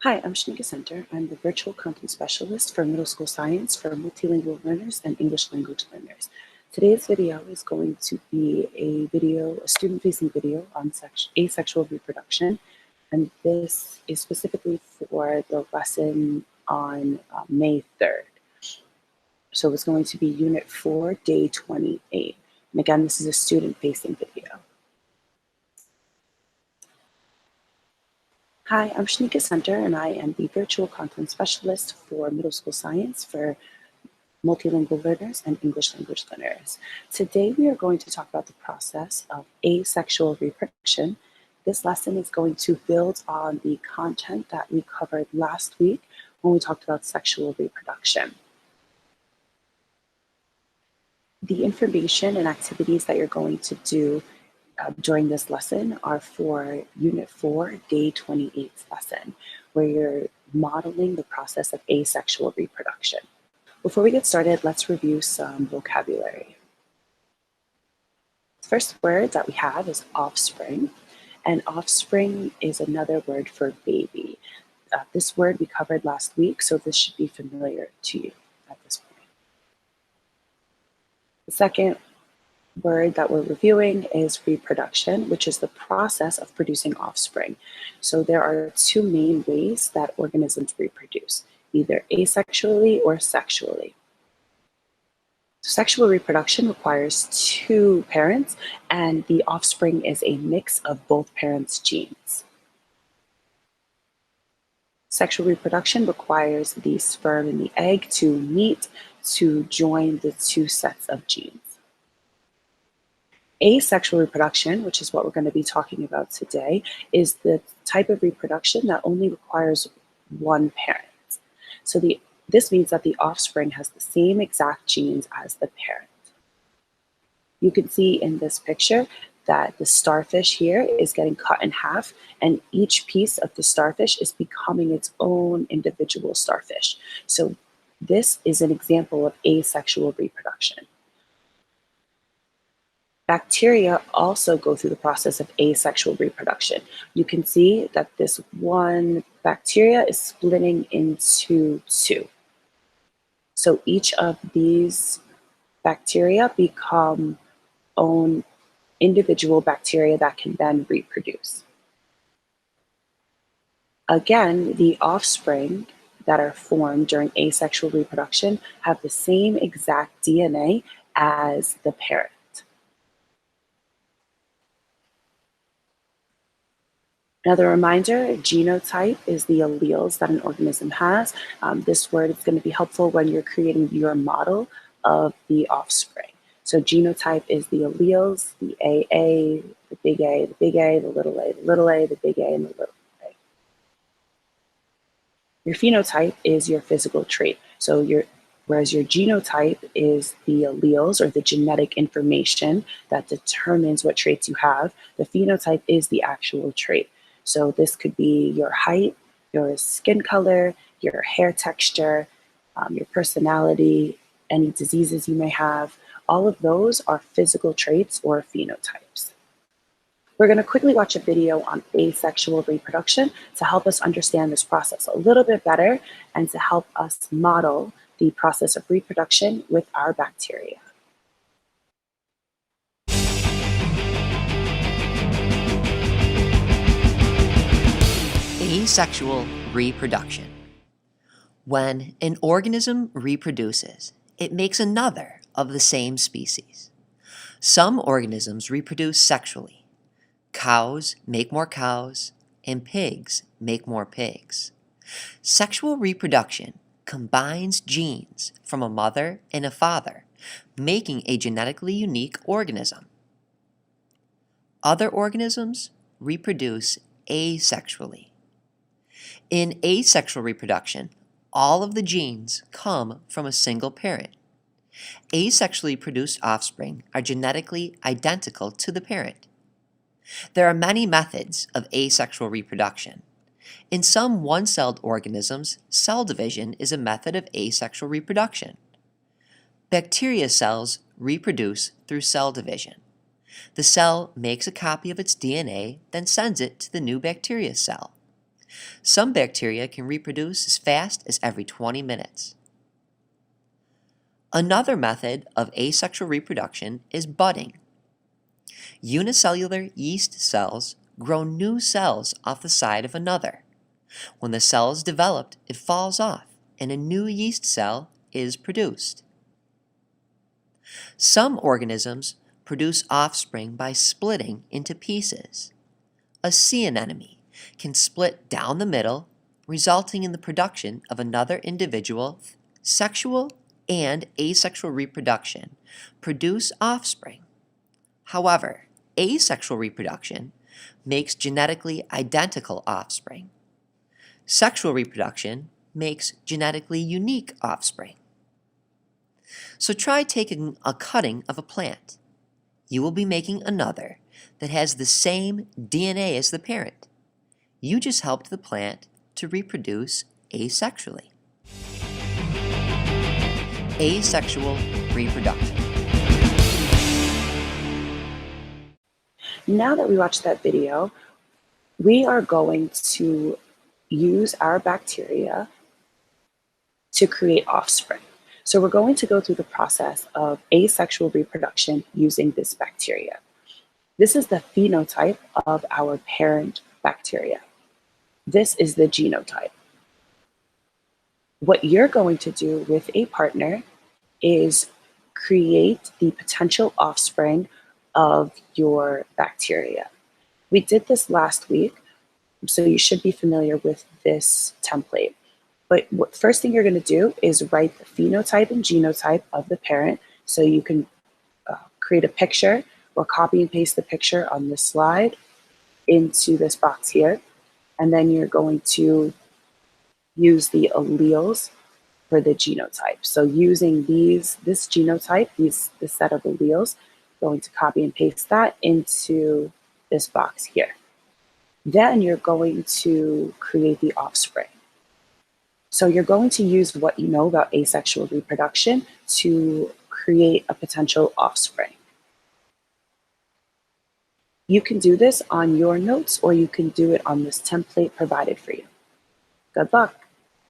Hi, I'm Shanika Center. I'm the Virtual Content Specialist for Middle School Science for multilingual learners and English language learners. Today's video is going to be a student-facing video on asexual reproduction, and this is specifically for the lesson on May 3rd. So it's going to be Unit 4, Day 28. And again, this is a student-facing video. Hi, I'm Shanika Center, and I am the Virtual Content Specialist for Middle School Science for multilingual learners and English language learners. Today, we are going to talk about the process of asexual reproduction. This lesson is going to build on the content that we covered last week when we talked about sexual reproduction. The information and activities that you're going to do during this lesson are for Unit 4, Day 28 lesson, where you're modeling the process of asexual reproduction. Before we get started, let's review some vocabulary. The first word that we have is offspring, and offspring is another word for baby. This word we covered last week, so this should be familiar to you at this point. The second word that we're reviewing is reproduction, which is the process of producing offspring. So there are two main ways that organisms reproduce, either asexually or sexually. Sexual reproduction requires two parents, and the offspring is a mix of both parents' genes. Sexual reproduction requires the sperm and the egg to meet to join the two sets of genes. Asexual reproduction, which is what we're going to be talking about today, is the type of reproduction that only requires one parent. So this means that the offspring has the same exact genes as the parent. You can see in this picture that the starfish here is getting cut in half, and each piece of the starfish is becoming its own individual starfish. So this is an example of asexual reproduction. Bacteria also go through the process of asexual reproduction. You can see that this one bacteria is splitting into two. So each of these bacteria become own individual bacteria that can then reproduce. Again, the offspring that are formed during asexual reproduction have the same exact DNA as the parent. Another reminder, genotype is the alleles that an organism has. This word is going to be helpful when you're creating your model of the offspring. So genotype is the alleles, the AA, the big A, the big A, the little A, the little A, the big A, and the little A. Your phenotype is your physical trait. So whereas your genotype is the alleles or the genetic information that determines what traits you have, the phenotype is the actual trait. So this could be your height, your skin color, your hair texture, your personality, any diseases you may have. All of those are physical traits or phenotypes. We're going to quickly watch a video on asexual reproduction to help us understand this process a little bit better and to help us model the process of reproduction with our bacteria. Asexual reproduction. When an organism reproduces, it makes another of the same species. Some organisms reproduce sexually. Cows make more cows, and pigs make more pigs. Sexual reproduction combines genes from a mother and a father, making a genetically unique organism. Other organisms reproduce asexually. In asexual reproduction, all of the genes come from a single parent. Asexually produced offspring are genetically identical to the parent. There are many methods of asexual reproduction. In some one-celled organisms, cell division is a method of asexual reproduction. Bacteria cells reproduce through cell division. The cell makes a copy of its DNA, then sends it to the new bacteria cell. Some bacteria can reproduce as fast as every 20 minutes. Another method of asexual reproduction is budding. Unicellular yeast cells grow new cells off the side of another. When the cell is developed, it falls off and a new yeast cell is produced. Some organisms produce offspring by splitting into pieces. A sea anemone can split down the middle, resulting in the production of another individual. Sexual and asexual reproduction produce offspring. However, asexual reproduction makes genetically identical offspring. Sexual reproduction makes genetically unique offspring. So try taking a cutting of a plant. You will be making another that has the same DNA as the parent. You just helped the plant to reproduce asexually. Asexual reproduction. Now that we watched that video, we are going to use our bacteria to create offspring. So we're going to go through the process of asexual reproduction using this bacteria. This is the phenotype of our parent bacteria. This is the genotype. What you're going to do with a partner is create the potential offspring of your bacteria. We did this last week, so you should be familiar with this template. But first thing you're going to do is write the phenotype and genotype of the parent, so you can create a picture or copy and paste the picture on this slide into this box here. And then you're going to use the alleles for the genotype. So using this genotype, this set of alleles, going to copy and paste that into this box here. Then you're going to create the offspring. So you're going to use what you know about asexual reproduction to create a potential offspring. You can do this on your notes, or you can do it on this template provided for you. Good luck.